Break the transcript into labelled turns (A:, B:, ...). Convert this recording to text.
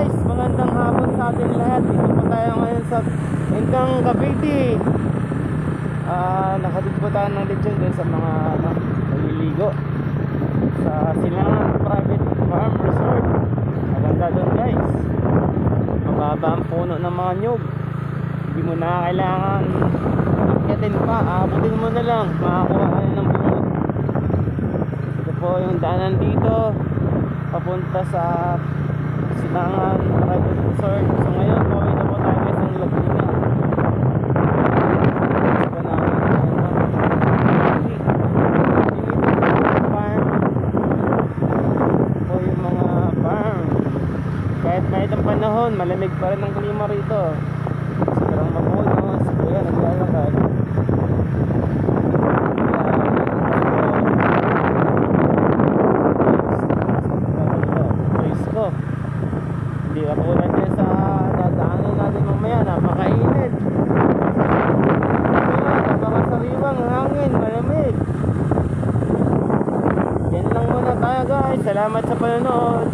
A: guys, magandang hapon sa atin lahat. Dito po tayo ngayon sa Indang Cavite. Nakadid po tayo ng lechon doon sa mga naliligo sa Silangan Private Farm Resort. Maganda doon guys, mababa ang puno ng mga nyug. Hindi mo na kailangan akyatin pa, abutin mo na lang, makakuha ka ng puno. Ito po yung daanan dito papunta sa Silangan Private Resort. So ngayon, pauwi na po tayo guys ng Laguna. Po yung mga farm. Kahit mahit ang panahon, malamig pa rin ang klima rito. Sobrang mapuno. Si Kuya naglalakad. Hindi ka tulad dyan sa dadaanan natin mamaya, napakainit. Napakasariwang hangin, malamig. Yan lang muna tayo guys, salamat sa panonood.